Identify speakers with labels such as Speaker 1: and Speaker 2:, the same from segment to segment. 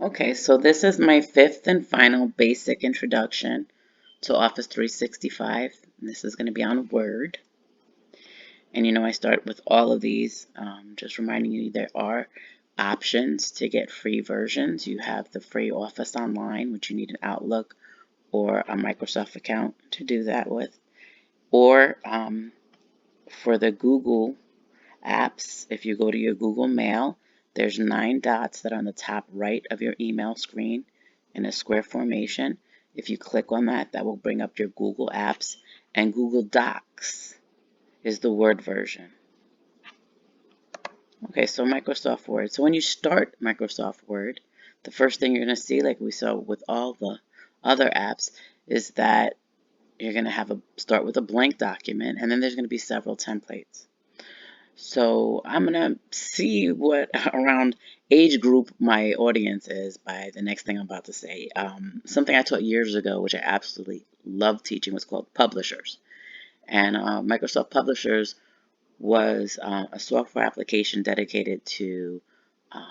Speaker 1: Okay, so this is my fifth and final basic introduction to Office 365. This is going to be on Word. And I start with all of these, just reminding you there are options to get free versions. You have the free Office Online, which you need an Outlook or a Microsoft account to do that with. Or for the Google apps, if you go to your Google Mail, there's 9 dots that are on the top right of your email screen in a square formation. If you click on that, that will bring up your Google Apps, and Google Docs is the Word version. Okay, so Microsoft Word. So when you start Microsoft Word, the first thing you're going to see, like we saw with all the other apps, is that you're going to have start with a blank document, and then there's going to be several templates. So I'm going to see what around age group my audience is by the next thing I'm about to say. Something I taught years ago, which I absolutely loved teaching, was called Publishers. And Microsoft Publishers was a software application dedicated to um,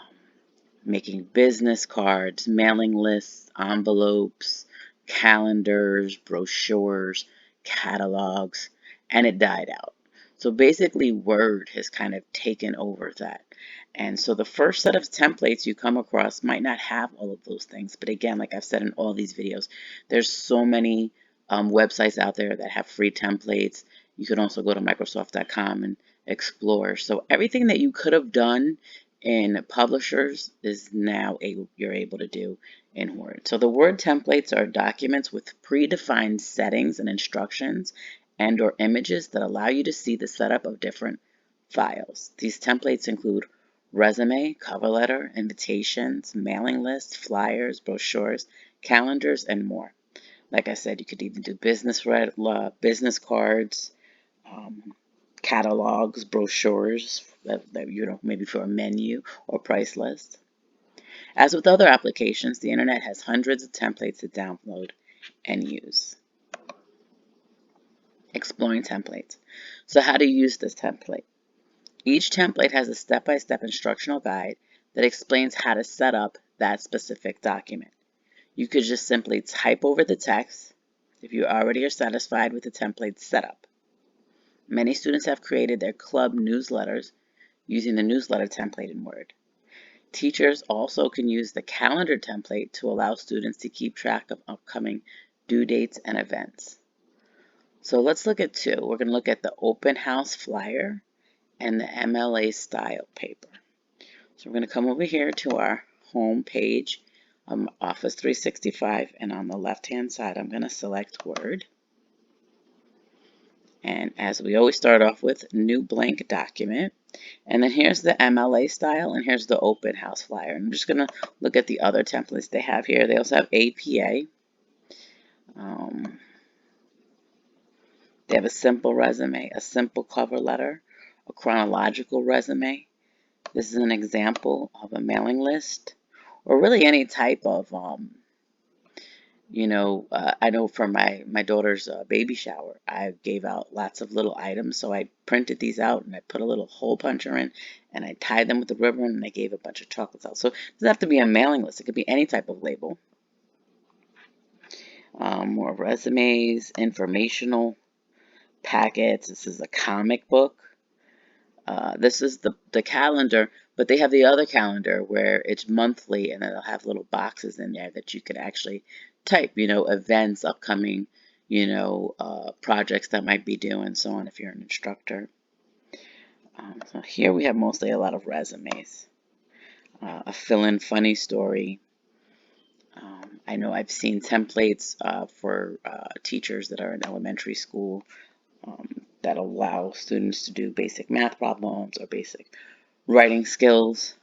Speaker 1: making business cards, mailing lists, envelopes, calendars, brochures, catalogs, and it died out. So basically, Word has kind of taken over that. And so the first set of templates you come across might not have all of those things. But again, like I've said in all these videos, there's so many websites out there that have free templates. You can also go to Microsoft.com and explore. So everything that you could have done in Publishers is now you're able to do in Word. So the Word templates are documents with predefined settings and instructions and/or images that allow you to see the setup of different files. These templates include resume, cover letter, invitations, mailing lists, flyers, brochures, calendars, and more. Like I said, you could even do business cards, um, catalogs, brochures that maybe for a menu or price list. As with other applications, the internet has hundreds of templates to download and use. Exploring templates. So how to use this template. Each template has a step-by-step instructional guide that explains how to set up that specific document. You could just simply type over the text if you already are satisfied with the template setup. Many students have created their club newsletters using the newsletter template in Word. Teachers also can use the calendar template to allow students to keep track of upcoming due dates and events. So let's look at two. We're going to look at the open house flyer and the MLA style paper. So we're going to come over here to our home page, Office 365, and on the left-hand side, I'm going to select Word. And as we always start off with, new blank document. And then here's the MLA style, and here's the open house flyer. And I'm just going to look at the other templates they have here. They also have APA. They have a simple resume, a simple cover letter, a chronological resume. This is an example of a mailing list, or really any type of I know for my daughter's baby shower, I gave out lots of little items. So I printed these out and I put a little hole puncher in and I tied them with a ribbon and I gave a bunch of chocolates out. So it doesn't have to be a mailing list. It could be any type of label. More resumes, informational packets. This is a comic book. This is the calendar, but they have the other calendar where it's monthly and they'll have little boxes in there that you could actually type, events, upcoming, projects that might be due and so on if you're an instructor. So here we have mostly a lot of resumes. A fill-in funny story. I know I've seen templates for teachers that are in elementary school that allow students to do basic math problems or basic writing skills.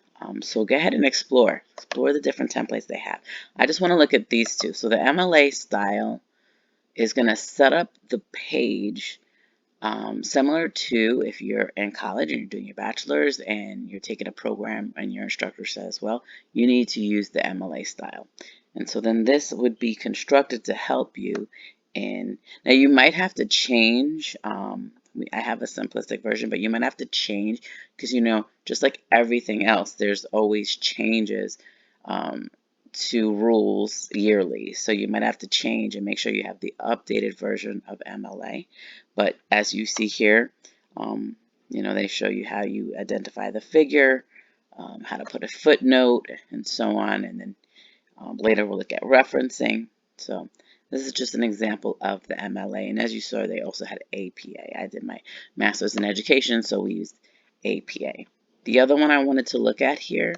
Speaker 1: So go ahead and explore the different templates they have. I just want to look at these two. So the MLA style is going to set up the page similar to if you're in college and you're doing your bachelor's and you're taking a program and your instructor says, well, you need to use the MLA style. And so then this would be constructed to help you in, now you might have to change, I have a simplistic version, but you might have to change because, just like everything else, there's always changes to rules yearly. So you might have to change and make sure you have the updated version of MLA. But as you see here, they show you how you identify the figure, how to put a footnote, and so on. And then later we'll look at referencing. So this is just an example of the MLA. And as you saw, they also had APA. I did my master's in education, so we used APA. The other one I wanted to look at here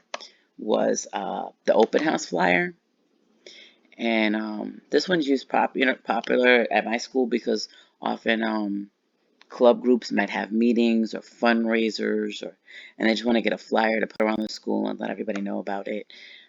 Speaker 1: was the open house flyer. And this one's used popular at my school because often club groups might have meetings or fundraisers, and they just want to get a flyer to put around the school and let everybody know about it.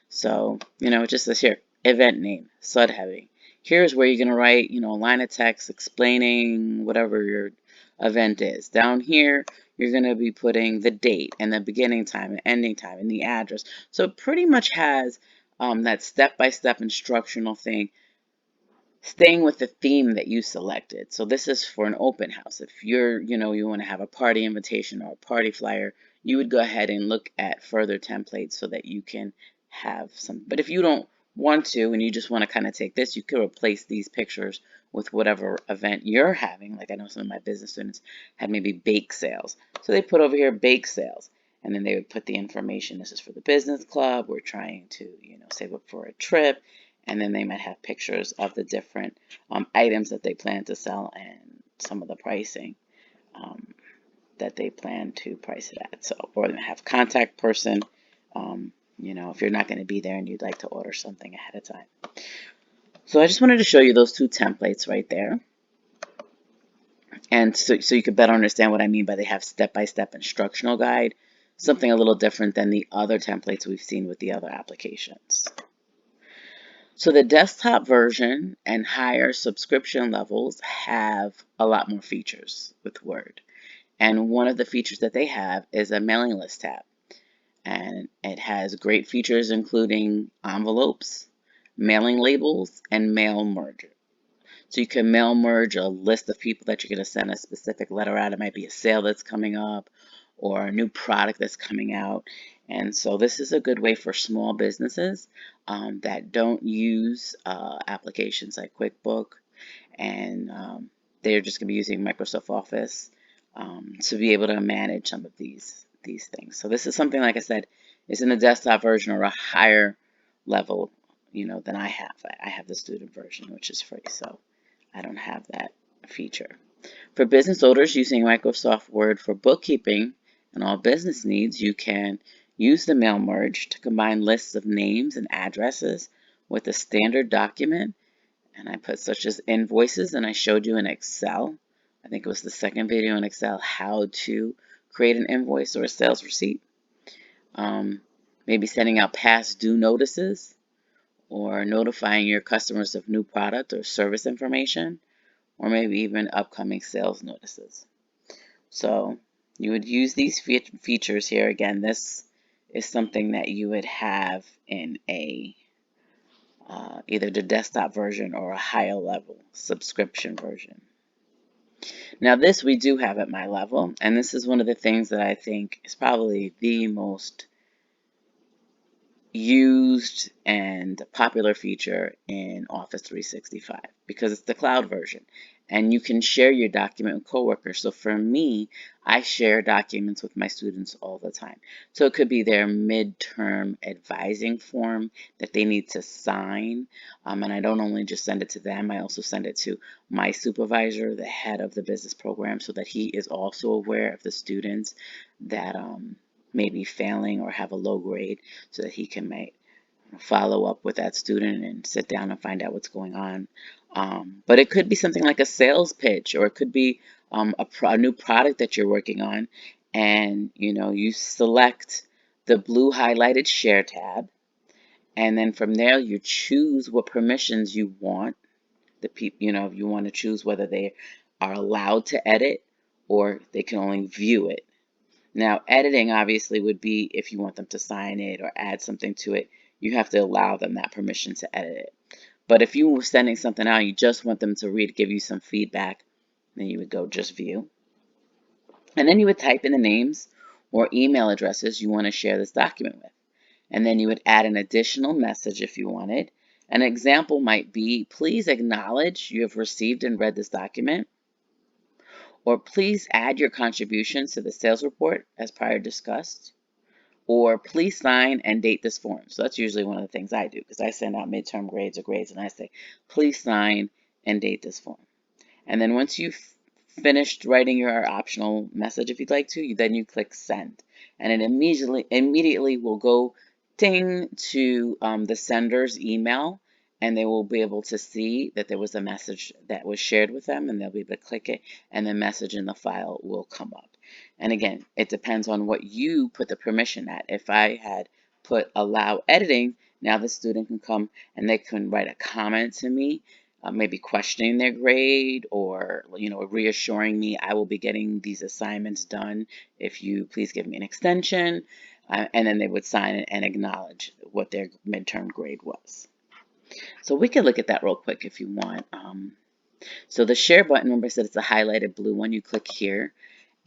Speaker 1: So, it just says here, event name, Sud Heavy. Here's where you're going to write, a line of text explaining whatever your event is. Down here, you're going to be putting the date and the beginning time and ending time and the address. So it pretty much has that step-by-step instructional thing, staying with the theme that you selected. So this is for an open house. If you want to have a party invitation or a party flyer, you would go ahead and look at further templates so that you can have some. But if you don't want to and you just want to kind of take this, you could replace these pictures with whatever event you're having. Like I know some of my business students had maybe bake sales. So they put over here bake sales. And then they would put the information. This is for the business club. We're trying to, save up for a trip. And then they might have pictures of the different items that they plan to sell and some of the pricing that they plan to price it at. So, or they have contact person, if you're not going to be there and you'd like to order something ahead of time. So I just wanted to show you those two templates right there. And so you could better understand what I mean by they have step-by-step instructional guide, something a little different than the other templates we've seen with the other applications. So the desktop version and higher subscription levels have a lot more features with Word. And one of the features that they have is a mailing list tab. And it has great features including envelopes, mailing labels, and mail merge. So you can mail merge a list of people that you're going to send a specific letter out. It might be a sale that's coming up or a new product that's coming out. And so this is a good way for small businesses that don't use applications like QuickBook, and they're just going to be using Microsoft Office to be able to manage some of these things. So this is something, like I said, is in the desktop version or a higher level, than I have. I have the student version, which is free, so I don't have that feature. For business owners using Microsoft Word for bookkeeping and all business needs, you can use the mail merge to combine lists of names and addresses with a standard document. And I put such as invoices, and I showed you in Excel. I think it was the second video in Excel how to create an invoice or a sales receipt. Maybe sending out past due notices or notifying your customers of new product or service information, or maybe even upcoming sales notices. So you would use these features here. Again, this is something that you would have in a either the desktop version or a higher level subscription version. Now this we do have at my level, and this is one of the things that I think is probably the most used and popular feature in Office 365 because it's the cloud version, and you can share your document with coworkers. So for me, I share documents with my students all the time. So it could be their midterm advising form that they need to sign, and I don't only just send it to them, I also send it to my supervisor, the head of the business program, so that he is also aware of the students that may be failing or have a low grade, so that he can follow up with that student and sit down and find out what's going on. But it could be something like a sales pitch, or it could be a new product that you're working on, and you select the blue highlighted share tab, and then from there you choose what permissions you want. If you want to choose whether they are allowed to edit or they can only view it. Now, editing obviously would be if you want them to sign it or add something to it, you have to allow them that permission to edit it. But if you were sending something out, you just want them to read, give you some feedback, then you would go just view. And then you would type in the names or email addresses you want to share this document with. And then you would add an additional message if you wanted. An example might be, please acknowledge you have received and read this document, or please add your contributions to the sales report as prior discussed, or please sign and date this form. So that's usually one of the things I do, because I send out midterm grades or grades and I say, please sign and date this form. And then once you've finished writing your optional message, if you'd like to, then you click send. And it immediately will go ding to the sender's email, and they will be able to see that there was a message that was shared with them, and they'll be able to click it, and the message in the file will come up. And again, it depends on what you put the permission at. If I had put allow editing, now the student can come and they can write a comment to me, maybe questioning their grade, or reassuring me I will be getting these assignments done if you please give me an extension, and then they would sign it and acknowledge what their midterm grade was. So we can look at that real quick if you want. So the share button, remember I said it's a highlighted blue one. You click here,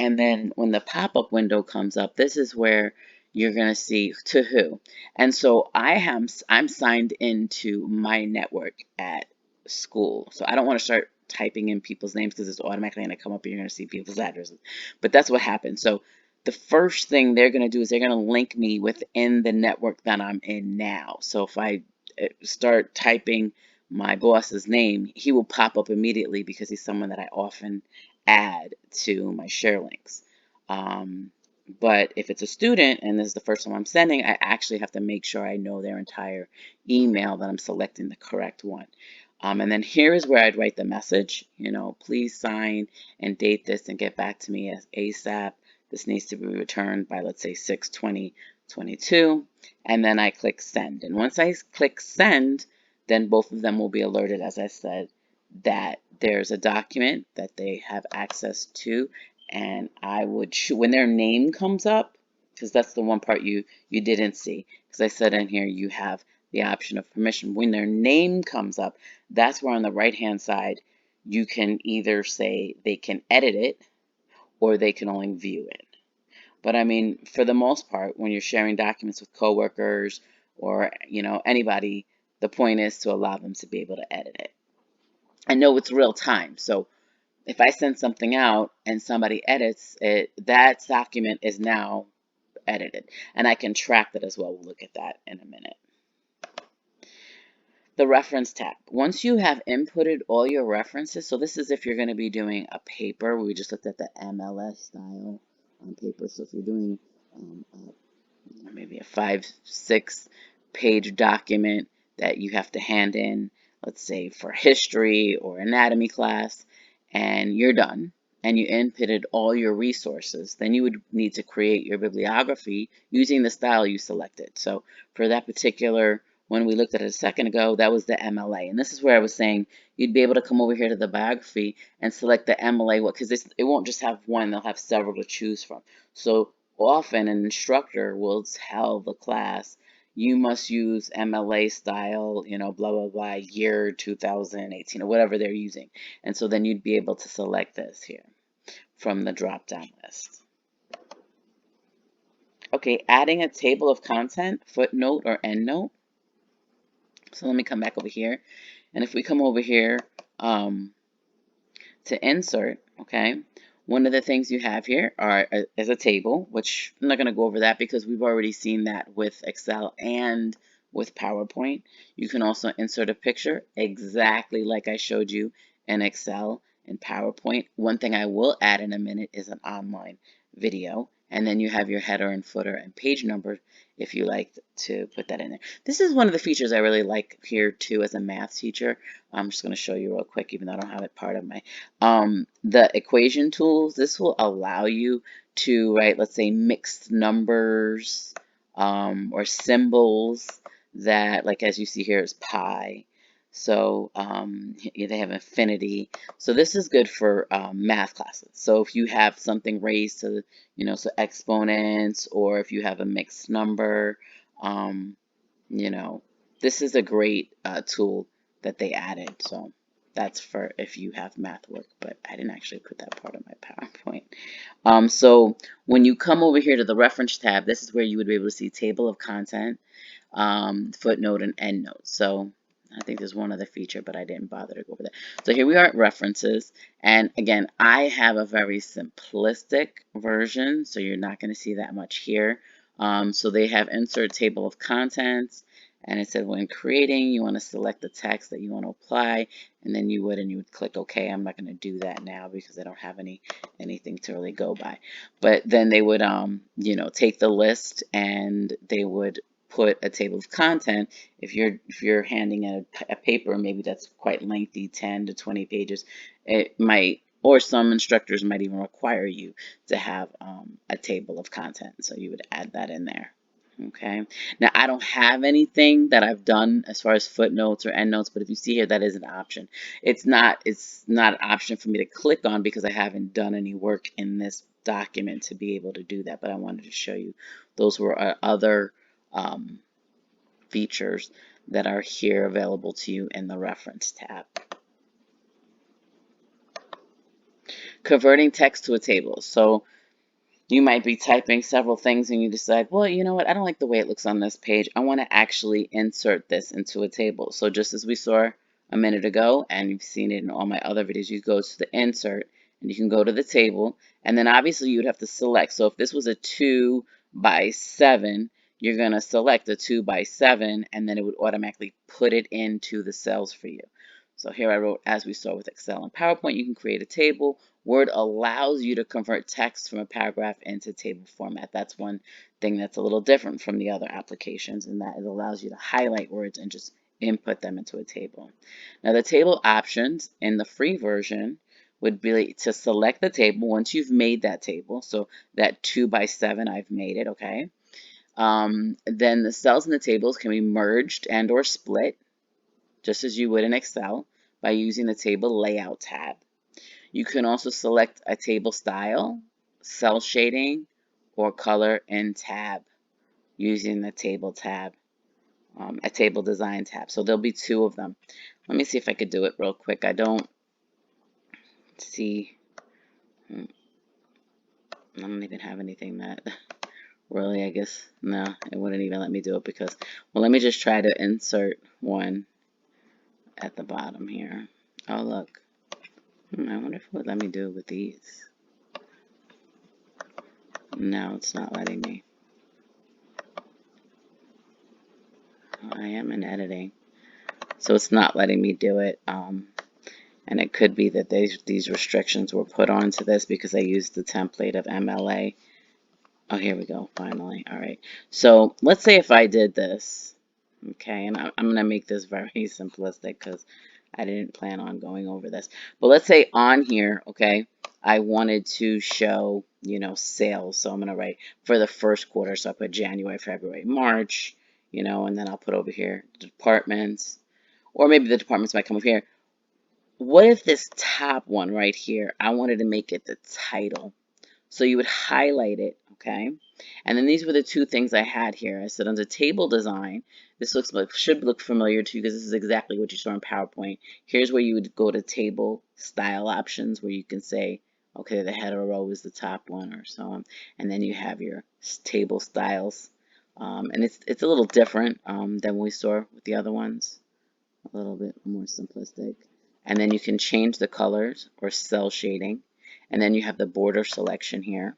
Speaker 1: and then when the pop-up window comes up, this is where you're going to see to who. And so I'm signed into my network at school. So I don't want to start typing in people's names because it's automatically going to come up and you're going to see people's addresses. But that's what happens. So the first thing they're going to do is they're going to link me within the network that I'm in now. So if I start typing my boss's name, he will pop up immediately because he's someone that I often add to my share links. But if it's a student and this is the first time I'm sending, I actually have to make sure I know their entire email, that I'm selecting the correct one. And then here is where I'd write the message, please sign and date this and get back to me as ASAP. This needs to be returned by, let's say, 6/20/22. And then I click send. And once I click send, then both of them will be alerted, as I said, that there's a document that they have access to. And I would when their name comes up, because that's the one part you didn't see, because I said in here you have the option of permission. When their name comes up, that's where on the right hand side you can either say they can edit it or they can only view it. But I mean, for the most part, when you're sharing documents with coworkers or anybody, the point is to allow them to be able to edit it. I know it's real time, so if I send something out and somebody edits it, that document is now edited, and I can track that as well. We'll look at that in a minute. The reference tab. Once you have inputted all your references, so this is if you're going to be doing a paper. We just looked at the MLS style on paper. So if you're doing maybe a 5-6 page document that you have to hand in, let's say for history or anatomy class, and you're done and you inputted all your resources, then you would need to create your bibliography using the style you selected. So for that particular, when we looked at it a second ago, that was the MLA. And this is where I was saying you'd be able to come over here to the biography and select the MLA, because it won't just have one, they'll have several to choose from. So often an instructor will tell the class, you must use MLA style, blah, blah, blah, year 2018, or whatever they're using. And so then you'd be able to select this here from the drop-down list. Okay, adding a table of content, footnote, or endnote. So let me come back over here. And if we come over here to insert, okay, one of the things you have here is a table, which I'm not going to go over that because we've already seen that with Excel and with PowerPoint. You can also insert a picture exactly like I showed you in Excel and PowerPoint. One thing I will add in a minute is an online video. And then you have your header and footer and page number if you like to put that in there. This is one of the features I really like here too as a math teacher. I'm just going to show you real quick, even though I don't have it part of my, the equation tools. This will allow you to write, let's say, mixed numbers or symbols that, like as you see here, is pi. So they have infinity. So this is good for math classes. So if you have something raised to, so exponents, or if you have a mixed number, this is a great tool that they added. So That's for if you have math work, but I didn't actually put that part on my PowerPoint. So when you come over here to the reference tab, this is where you would be able to see table of content, footnote, and endnote. So I think there's one other feature, but I didn't bother to go over that. So here we are at references. And again, I have a very simplistic version, so you're not going to see that much here. So they have insert table of contents. And it said when creating, you want to select the text that you want to apply, and then you would click OK. I'm not going to do that now because I don't have anything to really go by. But then they would, you know, take the list and they would put a table of content. If you're handing a paper, maybe that's quite lengthy, 10 to 20 pages, it might, or some instructors might even require you to have a table of content. So you would add that in there. Okay. Now I don't have anything that I've done as far as footnotes or endnotes, but if you see here, that is an option. It's not an option for me to click on because I haven't done any work in this document to be able to do that. But I wanted to show you those were other features that are here available to you in the reference tab. Converting text to a table. So you might be typing several things and you decide, well, you know what, I don't like the way it looks on this page. I want to actually insert this into a table. So just as we saw a minute ago, and you've seen it in all my other videos, you go to the insert and you can go to the table, and then obviously you'd have to select. So if this was a 2 by 7, you're going to select a 2 by 7, and then it would automatically put it into the cells for you. So here I wrote, as we saw with Excel and PowerPoint, you can create a table. Word allows you to convert text from a paragraph into table format. That's one thing that's a little different from the other applications, in that it allows you to highlight words and just input them into a table. Now the table options in the free version would be to select the table once you've made that table. So that 2 by 7, I've made it, okay? Then the cells in the tables can be merged and or split, just as you would in Excel, by using the table layout tab. You can also select a table style, cell shading, or color in tab using the table tab, a table design tab. So there'll be 2 of them. Let me see if I could do it real quick. I don't see, I don't even have anything that really, I guess, no, it wouldn't even let me do it because, well, let me just try to insert one at the bottom here. Oh, look. I wonder if it would let me do it with these. No, it's not letting me. I am in editing, so it's not letting me do it. And it could be that these restrictions were put onto this because I used the template of MLA. Oh, here we go, finally. All right. So let's say if I did this, okay, and I'm going to make this very simplistic because I didn't plan on going over this. But let's say on here, okay, I wanted to show, you know, sales. So I'm going to write for the first quarter. So I put January, February, March, you know, and then I'll put over here departments, or maybe the departments might come over here. What if this top one right here, I wanted to make it the title? So you would highlight it, okay? And then these were the 2 things I had here. I said under table design, this should look familiar to you because this is exactly what you saw in PowerPoint. Here's where you would go to table style options where you can say, okay, the header row is the top one or so on. And then you have your table styles. And it's a little different than we saw with the other ones. A little bit more simplistic. And then you can change the colors or cell shading. And then you have the border selection here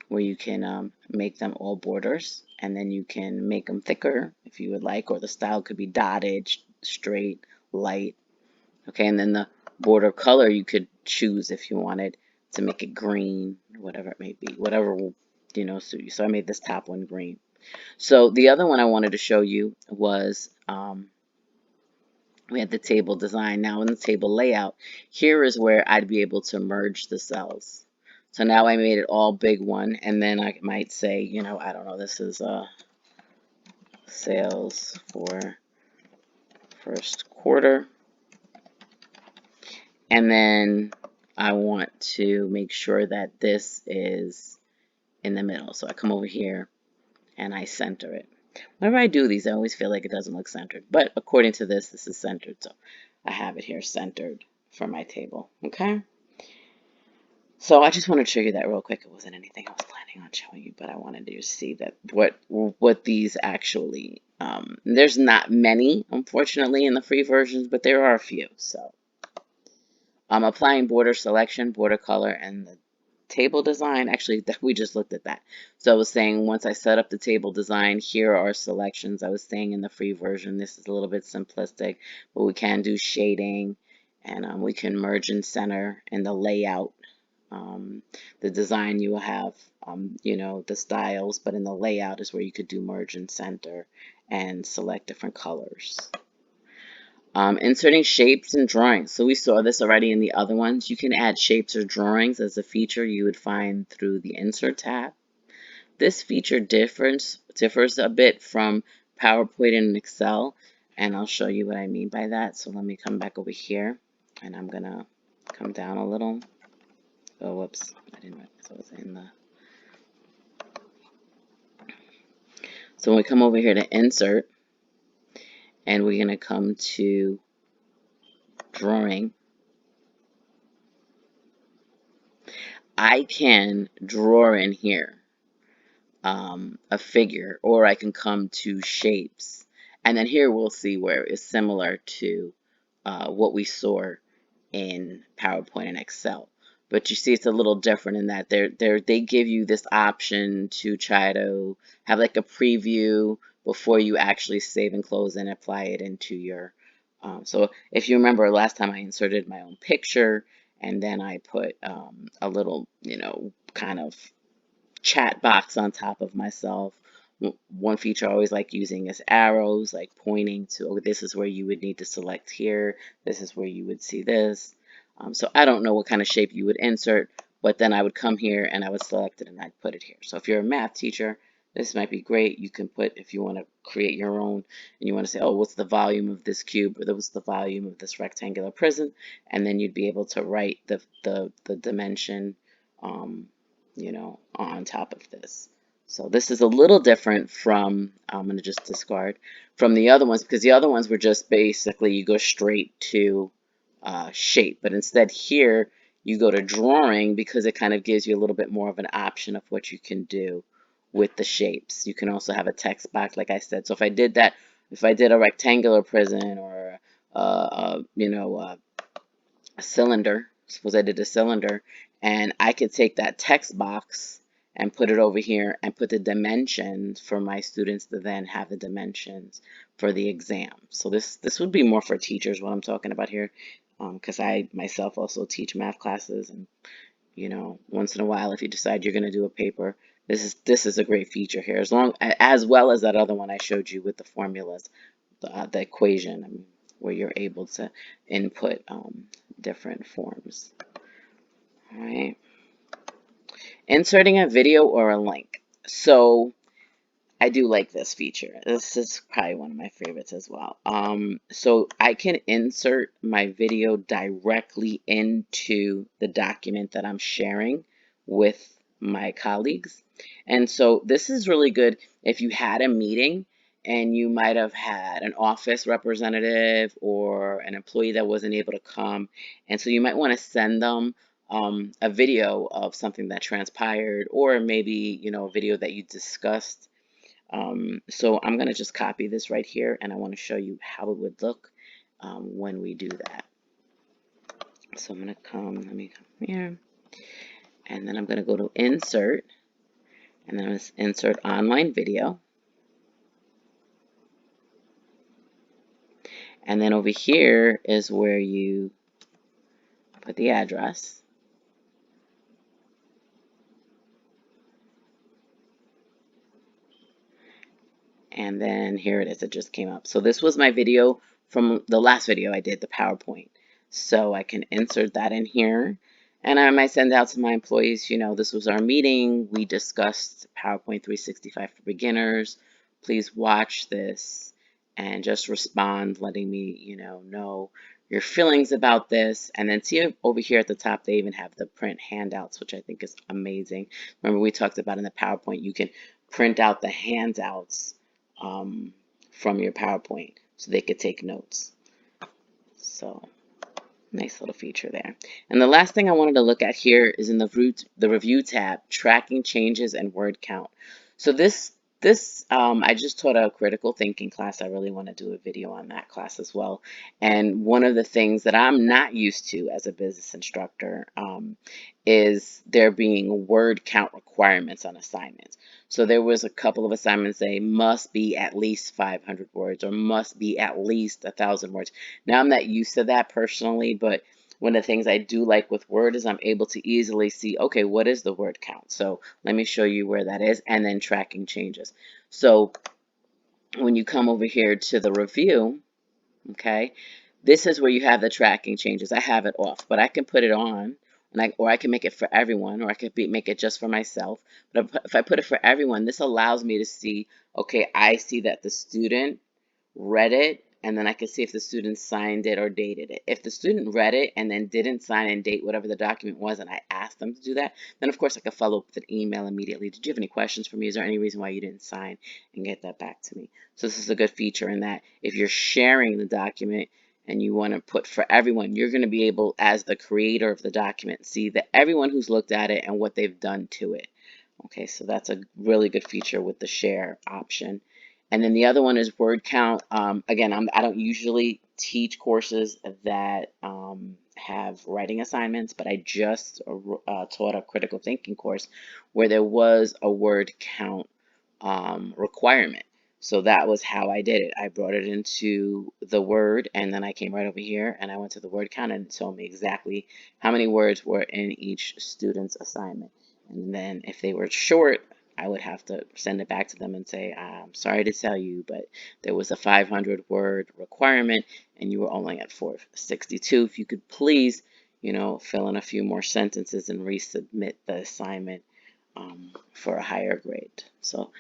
Speaker 1: where you can make them all borders, and then you can make them thicker if you would like, or the style could be dotted, straight, light. Okay, and then the border color you could choose if you wanted to make it green, whatever it may be, whatever will, you know, suit you. So I made this top one green. So the other one I wanted to show you was we had the table design. Now in the table layout, here is where I'd be able to merge the cells. So now I made it all big one, and then I might say, you know, I don't know, this is sales for first quarter. And then I want to make sure that this is in the middle. So I come over here and I center it. Whenever I do these, I always feel like it doesn't look centered. But according to this, this is centered. So I have it here centered. for my table, okay? So I just want to show you that real quick. It wasn't anything I was planning on showing you, but I wanted you to see that what these actually, there's not many, unfortunately, in the free versions, but there are a few. So I'm applying border selection, border color, and the table design. Actually, we just looked at that. So I was saying once I set up the table design, here are selections. I was saying in the free version, this is a little bit simplistic, but we can do shading, and we can merge and center in the layout. The design you will have, the styles, but in the layout is where you could do merge and center and select different colors. Inserting shapes and drawings. So we saw this already in the other ones. You can add shapes or drawings as a feature you would find through the Insert tab. This feature differs a bit from PowerPoint and Excel, and I'll show you what I mean by that. So let me come back over here, and I'm going to come down a little. Oh, whoops. I didn't write this. I was in the... So when we come over here to Insert, and we're going to come to Drawing, I can draw in here a figure, or I can come to Shapes. And then here we'll see where it's similar to what we saw in PowerPoint and Excel. But you see it's a little different in that they give you this option to try to have like a preview before you actually save and close and apply it into your so if you remember last time I inserted my own picture, and then I put a little, kind of chat box on top of myself. One feature I always like using is arrows, like pointing to, oh, this is where you would need to select here. This is where you would see this. So I don't know what kind of shape you would insert, but then I would come here and I would select it and I'd put it here. So if you're a math teacher, this might be great. You can put, if you want to create your own and you want to say, oh, what's the volume of this cube, or what's the volume of this rectangular prism, and then you'd be able to write the dimension on top of this. So this is a little different from, I'm going to just discard, from the other ones, because the other ones were just basically you go straight to shape. But instead here, you go to drawing because it kind of gives you a little bit more of an option of what you can do with the shapes. You can also have a text box, like I said. So if I did that, if I did a rectangular prism or, a cylinder, suppose I did a cylinder, and I could take that text box and put it over here and put the dimensions for my students to then have the dimensions for the exam. So this would be more for teachers, what I'm talking about here, because I myself also teach math classes, and once in a while if you decide you're going to do a paper, this is a great feature here, as well as that other one I showed you with the formulas, the equation, where you're able to input different forms. All right. Inserting a video or a link. So I do like this feature. This is probably one of my favorites as well. So I can insert my video directly into the document that I'm sharing with my colleagues. And so this is really good if you had a meeting and you might have had an office representative or an employee that wasn't able to come. And so you might want to send them a video of something that transpired, or maybe, a video that you discussed. So I'm going to just copy this right here, and I want to show you how it would look when we do that. So I'm going to let me come here, and then I'm going to go to Insert, and then I'm going to insert Online Video. And then over here is where you put the address. And then here it is, it just came up. So this was my video from the last video I did, the PowerPoint. So I can insert that in here. And I might send out to my employees, this was our meeting. We discussed PowerPoint 365 for beginners. Please watch this and just respond, letting me, know your feelings about this. And then see over here at the top, they even have the print handouts, which I think is amazing. Remember, we talked about in the PowerPoint, you can print out the handouts from your PowerPoint so they could take notes. So
Speaker 2: Nice little feature there. And the last thing I wanted to look at here is in the review tab, tracking changes and word count. So I just taught a critical thinking class. I really want to do a video on that class as well. And one of the things that I'm not used to as a business instructor is there being word count requirements on assignments. So there was a couple of assignments that must be at least 500 words or must be at least 1,000 words. Now, I'm not used to that personally, but one of the things I do like with Word is I'm able to easily see, okay, what is the word count? So let me show you where that is, and then tracking changes. So when you come over here to the review, okay, this is where you have the tracking changes. I have it off, but I can put it on, or I can make it for everyone, or I could make it just for myself. But if I put it for everyone, this allows me to see, okay, I see that the student read it, and then I can see if the student signed it or dated it. If the student read it and then didn't sign and date whatever the document was, and I asked them to do that, then of course I could follow up with an email immediately. Did you have any questions for me? Is there any reason why you didn't sign? And get that back to me. So this is a good feature in that if you're sharing the document and you want to put for everyone, you're going to be able, as the creator of the document, see that everyone who's looked at it and what they've done to it. Okay, so that's a really good feature with the share option. And then the other one is word count. Again, I don't usually teach courses that have writing assignments, but I just taught a critical thinking course where there was a word count requirement. So that was how I did it. I brought it into the Word, and then I came right over here and I went to the word count and it told me exactly how many words were in each student's assignment. And then if they were short, I would have to send it back to them and say, I'm sorry to tell you, but there was a 500 word requirement and you were only at 462. If you could please, fill in a few more sentences and resubmit the assignment for a higher grade. So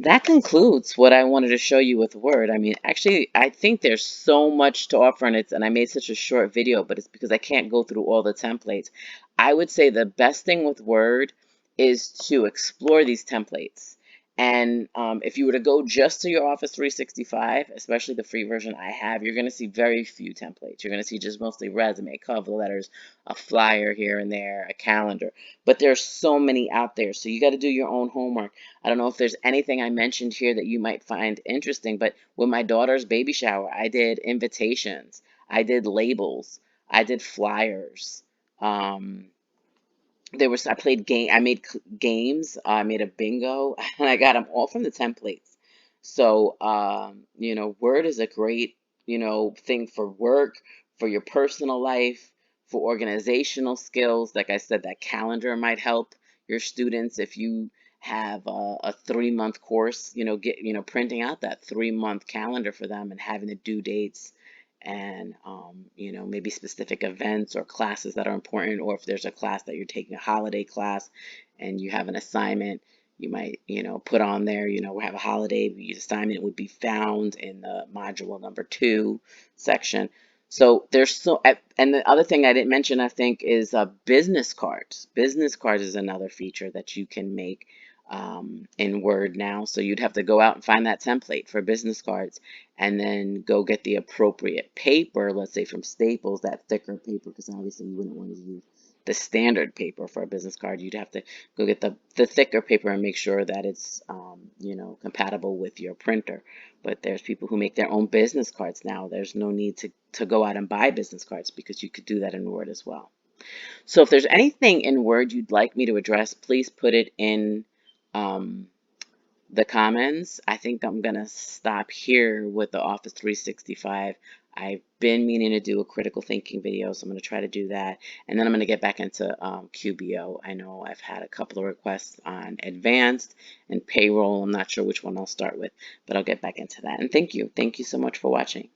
Speaker 2: that concludes what I wanted to show you with Word. I mean, actually, I think there's so much to offer, and I made such a short video, but it's because I can't go through all the templates. I would say the best thing with Word is to explore these templates. And if you were to go just to your Office 365, especially the free version I have, you're going to see very few templates. You're going to see just mostly resume, cover letters, a flyer here and there, a calendar. But there's so many out there, so you got to do your own homework. I don't know if there's anything I mentioned here that you might find interesting, but with my daughter's baby shower, I did invitations, I did labels, I did flyers. Um, I played I made games, I made a bingo, and I got them all from the templates. So, Word is a great, thing for work, for your personal life, for organizational skills. Like I said, that calendar might help your students if you have a 3-month course, printing out that 3-month calendar for them and having the due dates and maybe specific events or classes that are important, or if there's a class that you're taking, a holiday class, and you have an assignment, you might put on there, we have a holiday, the assignment would be found in the module number 2 section. So and the other thing I didn't mention, I think, is business cards. Business cards is another feature that you can make in Word now. So you'd have to go out and find that template for business cards and then go get the appropriate paper, let's say from Staples, that thicker paper, because obviously you wouldn't want to use the standard paper for a business card. You'd have to go get the thicker paper and make sure that it's, compatible with your printer. But there's people who make their own business cards now. There's no need to go out and buy business cards because you could do that in Word as well. So if there's anything in Word you'd like me to address, please put it in the comments. I think I'm going to stop here with the Office 365. I've been meaning to do a critical thinking video, so I'm going to try to do that. And then I'm going to get back into QBO. I know I've had a couple of requests on advanced and payroll. I'm not sure which one I'll start with, but I'll get back into that. And thank you. Thank you so much for watching.